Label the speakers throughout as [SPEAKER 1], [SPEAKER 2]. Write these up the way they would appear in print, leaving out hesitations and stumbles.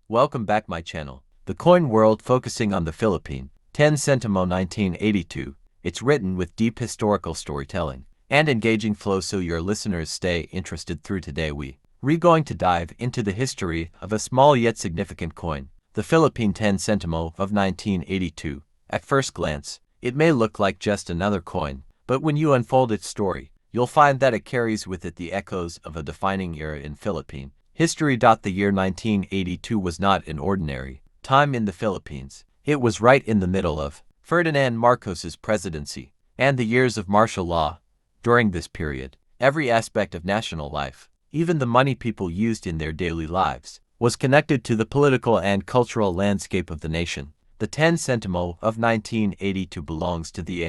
[SPEAKER 1] Welcome back my channel, The Coin World, focusing on the Philippine 10 Sentimo 1982. It's written with deep historical storytelling and engaging flow so your listeners stay interested through. Today we're going to dive into the history of a small yet significant coin, the Philippine 10 Sentimo of 1982. At first glance, it may look like just another coin, but when you unfold its story, you'll find that it carries with it the echoes of a defining era in Philippine history. The year 1982 was not an ordinary time in the Philippines. It was right in the middle of Ferdinand Marcos's presidency and the years of martial law. During this period, every aspect of national life, even the money people used in their daily lives, was connected to the political and cultural landscape of the nation. The 10 Sentimo of 1982 belongs to the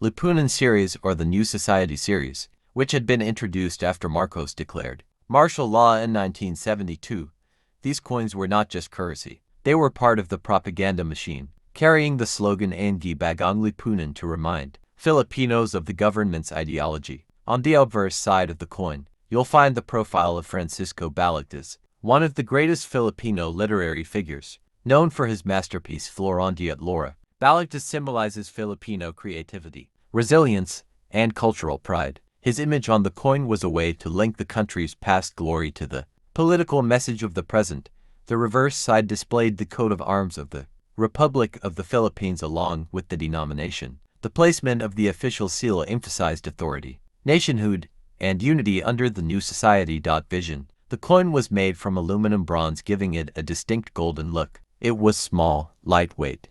[SPEAKER 1] Lipunan series, or the New Society series, which had been introduced after Marcos declared martial law in 1972. These coins were not just currency. They were part of the propaganda machine, carrying the slogan Lipunan to remind Filipinos of the government's ideology. On the obverse side of the coin, you'll find the profile of Francisco Baltazar, one of the greatest Filipino literary figures, known for his masterpiece Flora and Fauna. Balagtas symbolizes Filipino creativity, resilience, and cultural pride. His image on the coin was a way to link the country's past glory to the political message of the present. The reverse side displayed the coat of arms of the Republic of the Philippines along with the denomination. The placement of the official seal emphasized authority, nationhood, and unity under the new society. Vision. The coin was made from aluminum bronze, giving it a distinct golden look. It was small, lightweight,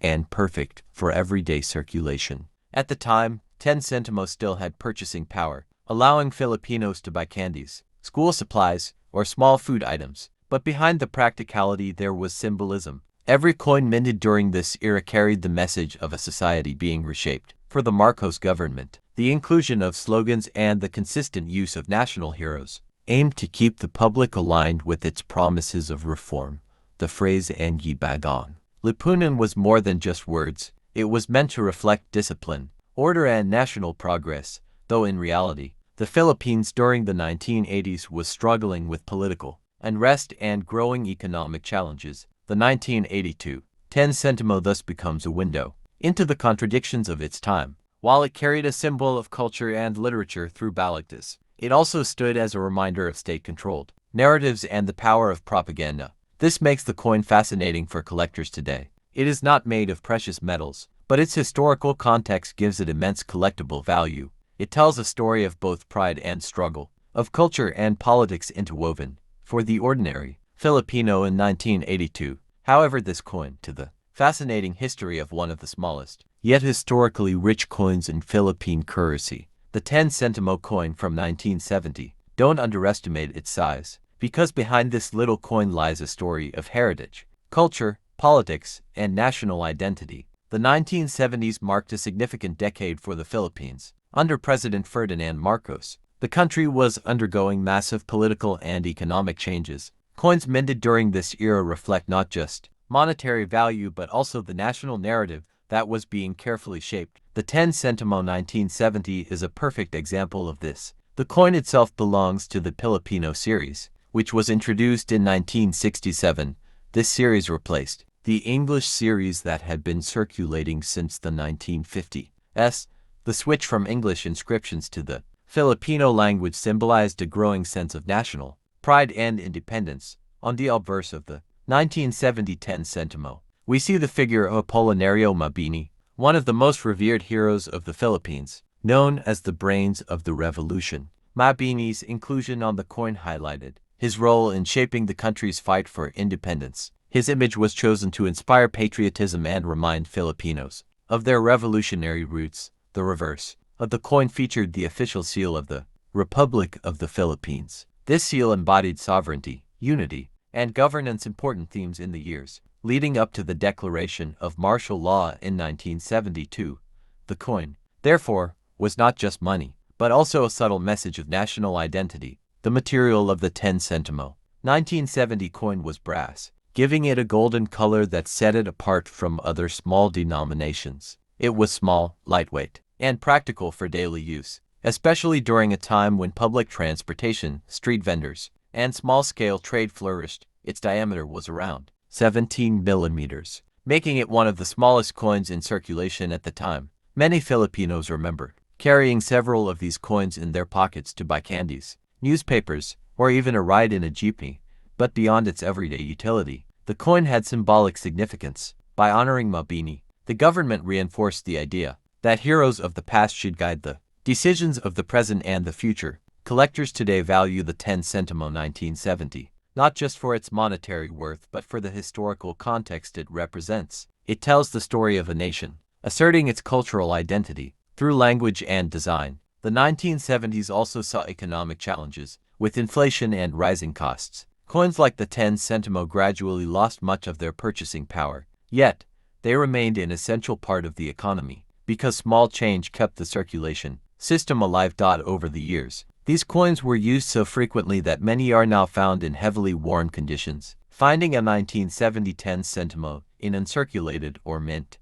[SPEAKER 1] and perfect for everyday circulation. At the time, 10 Sentimo still had purchasing power, allowing Filipinos to buy candies, school supplies, or small food items. But behind the practicality there was symbolism. Every coin minted during this era carried the message of a society being reshaped. For the Marcos government, the inclusion of slogans and the consistent use of national heroes aimed to keep the public aligned with its promises of reform. The phrase Lipunan was more than just words. It was meant to reflect discipline, order, and national progress, though in reality, the Philippines during the 1980s was struggling with political unrest and growing economic challenges. The 1982 10 Sentimo thus becomes a window into the contradictions of its time. While it carried a symbol of culture and literature through Balagtas, it also stood as a reminder of state-controlled narratives and the power of propaganda. This makes the coin fascinating for collectors today. It is not made of precious metals, but its historical context gives it immense collectible value. It tells a story of both pride and struggle, of culture and politics interwoven. For the ordinary Filipino in 1982, however, this coin to the fascinating history of one of the smallest, yet historically rich coins in Philippine currency, the 10 Sentimo coin from 1970. Don't underestimate its size, because behind this little coin lies a story of heritage, culture, politics, and national identity. The 1970s marked a significant decade for the Philippines. Under President Ferdinand Marcos, the country was undergoing massive political and economic changes. Coins minted during this era reflect not just monetary value but also the national narrative that was being carefully shaped. The 10 Sentimo 1970 is a perfect example of this. The coin itself belongs to the Pilipino Series, which was introduced in 1967. This series replaced the English series that had been circulating since the 1950s. The switch from English inscriptions to the Filipino language symbolized a growing sense of national pride and independence. On the obverse of the 1970 10 Sentimo, we see the figure of Apolinario Mabini, one of the most revered heroes of the Philippines, known as the brains of the revolution. Mabini's inclusion on the coin highlighted his role in shaping the country's fight for independence. His image was chosen to inspire patriotism and remind Filipinos of their revolutionary roots. The reverse of the coin featured the official seal of the Republic of the Philippines. This seal embodied sovereignty, unity, and governance, important themes in the years leading up to the declaration of martial law in 1972. The coin, therefore, was not just money, but also a subtle message of national identity. The material of the 10 Sentimo 1970 coin was brass, giving it a golden color that set it apart from other small denominations. It was small, lightweight, and practical for daily use, especially during a time when public transportation, street vendors, and small-scale trade flourished. its diameter was around 17 millimeters, making it one of the smallest coins in circulation at the time. Many Filipinos remember carrying several of these coins in their pockets to buy candies, newspapers, or even a ride in a jeepney. But beyond its everyday utility, the coin had symbolic significance. By honoring Mabini, the government reinforced the idea that heroes of the past should guide the decisions of the present and the future. Collectors today value the 10 Sentimo 1970, not just for its monetary worth but for the historical context it represents. It tells the story of a nation, asserting its cultural identity through language and design. The 1970s also saw economic challenges, with inflation and rising costs. Coins like the 10 Sentimo gradually lost much of their purchasing power, yet they remained an essential part of the economy, because small change kept the circulation system alive. Over the years, these coins were used so frequently that many are now found in heavily worn conditions. Finding a 1970 10 Sentimo in uncirculated or mint.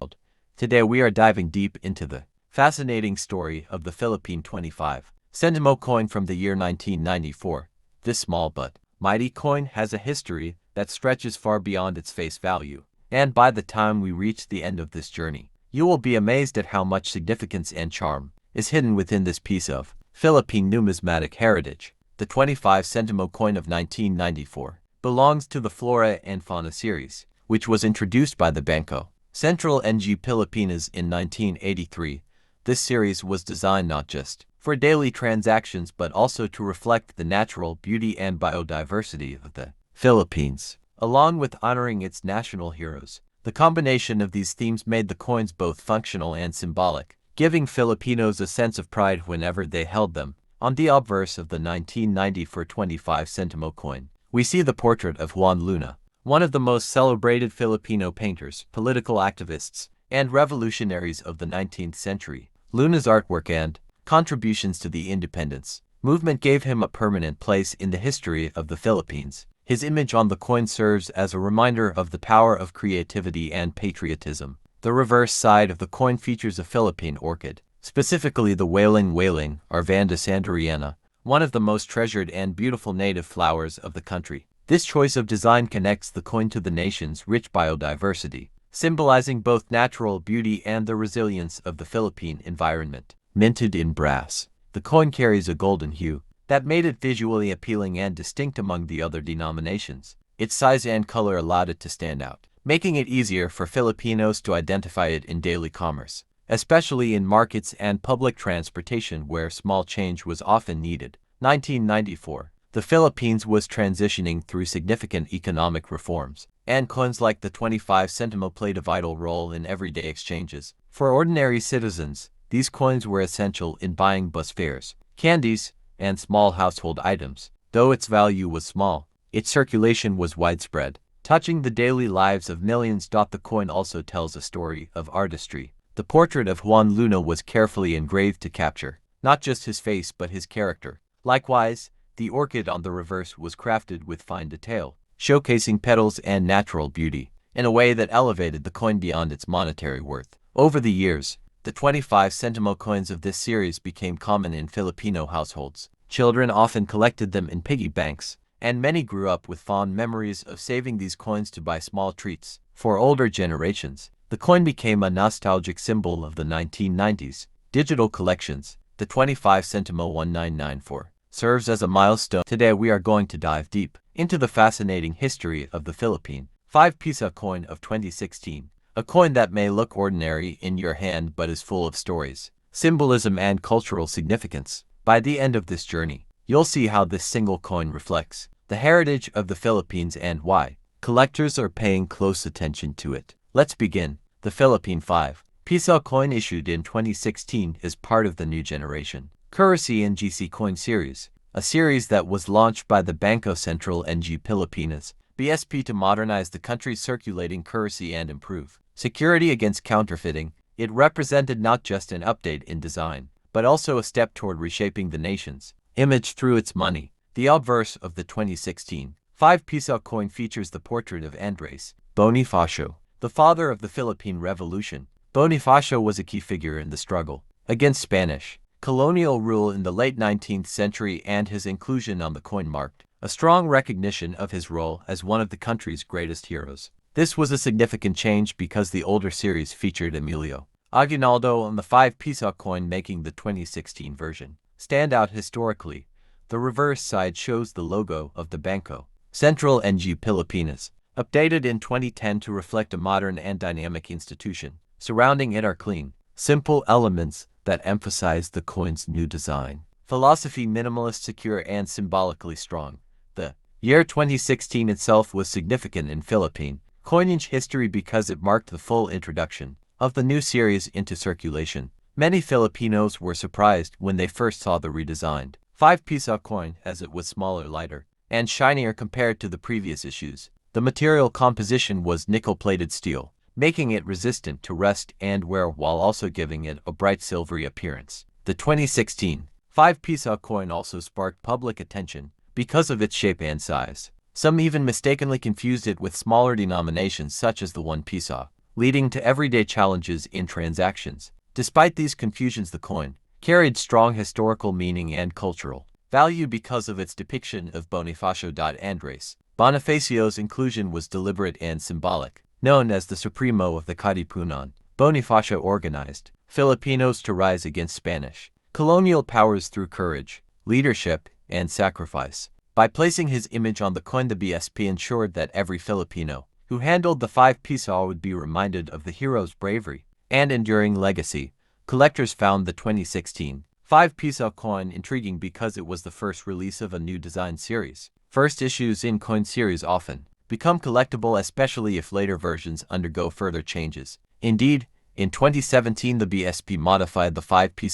[SPEAKER 1] Today we are diving deep into the fascinating story of the Philippine 25 Sentimo coin from the year 1994. This small but mighty coin has a history that stretches far beyond its face value, and by the time we reach the end of this journey, you will be amazed at how much significance and charm is hidden within this piece of Philippine numismatic heritage. The 25 Sentimo coin of 1994 belongs to the Flora and Fauna Series, which was introduced by the Banco Central ng Pilipinas in 1983. This series was designed not just for daily transactions but also to reflect the natural beauty and biodiversity of the Philippines, along with honoring its national heroes. The combination of these themes made the coins both functional and symbolic, giving Filipinos a sense of pride whenever they held them. On the obverse of the 1994 25 Sentimo coin, we see the portrait of Juan Luna, one of the most celebrated Filipino painters, political activists, and revolutionaries of the 19th century. Luna's artwork and contributions to the independence movement gave him a permanent place in the history of the Philippines. His image on the coin serves as a reminder of the power of creativity and patriotism. The reverse side of the coin features a Philippine orchid, specifically the Waling-Waling or Vanda sanderiana, one of the most treasured and beautiful native flowers of the country. This choice of design connects the coin to the nation's rich biodiversity, symbolizing both natural beauty and the resilience of the Philippine environment. Minted in brass, the coin carries a golden hue that made it visually appealing and distinct among the other denominations. Its size and color allowed it to stand out, making it easier for Filipinos to identify it in daily commerce, especially in markets and public transportation where small change was often needed. 1994. The Philippines was transitioning through significant economic reforms, and coins like the 25 Sentimo played a vital role in everyday exchanges. For ordinary citizens, these coins were essential in buying bus fares, candies, and small household items. Though its value was small, its circulation was widespread, touching the daily lives of millions. The coin also tells a story of artistry. The portrait of Juan Luna was carefully engraved to capture not just his face but his character. Likewise, the orchid on the reverse was crafted with fine detail, showcasing petals and natural beauty in a way that elevated the coin beyond its monetary worth. Over the years, the 25 Sentimo coins of this series became common in Filipino households. Children often collected them in piggy banks, and many grew up with fond memories of saving these coins to buy small treats. For older generations, the coin became a nostalgic symbol of the 1990s. Digital collections, the 25 Sentimo 1994, serves as a milestone. Today we are going to dive deep into the fascinating history of the Philippine 5-peso coin of 2016, a coin that may look ordinary in your hand but is full of stories, symbolism, and cultural significance. By the end of this journey, you'll see how this single coin reflects the heritage of the Philippines and why collectors are paying close attention to it. Let's begin. The Philippine 5-peso coin issued in 2016 is part of the new generation Currency and GC coin series, a series that was launched by the Banco Central ng Pilipinas (BSP) to modernize the country's circulating currency and improve security against counterfeiting. It represented not just an update in design, but also a step toward reshaping the nation's image through its money. The obverse of the 2016 5-peso coin features the portrait of Andres Bonifacio, the father of the Philippine Revolution. Bonifacio was a key figure in the struggle against Spanish colonial rule in the late 19th century, and his inclusion on the coin marked a strong recognition of his role as one of the country's greatest heroes. This was a significant change because the older series featured Emilio Aguinaldo on the 5-piso coin, making the 2016 version stand out historically. The reverse side shows the logo of the Banco Central ng Pilipinas, updated in 2010 to reflect a modern and dynamic institution. Surrounding it are clean, simple elements that emphasize the coin's new design. Philosophy: minimalist, secure, and symbolically strong. The year 2016 itself was significant in Philippine coinage history because it marked the full introduction of the new series into circulation. Many Filipinos were surprised when they first saw the redesigned 5-piso coin, as it was smaller, lighter, and shinier compared to the previous issues. The material composition was nickel-plated steel, making it resistant to rust and wear while also giving it a bright silvery appearance. The 2016 5-piso coin also sparked public attention because of its shape and size. Some even mistakenly confused it with smaller denominations such as the 1-piso, leading to everyday challenges in transactions. Despite these confusions, the coin carried strong historical meaning and cultural value because of its depiction of Bonifacio Andres. Bonifacio's inclusion was deliberate and symbolic. Known as the Supremo of the Katipunan, Bonifacio organized Filipinos to rise against Spanish colonial powers through courage, leadership, and sacrifice. By placing his image on the coin, the BSP ensured that every Filipino who handled the 5-piso would be reminded of the hero's bravery and enduring legacy. Collectors found the 2016 5-piso coin intriguing because it was the first release of a new design series. First issues in coin series often become collectible, especially if later versions undergo further changes. Indeed, in 2017 the BSP modified the 5-piso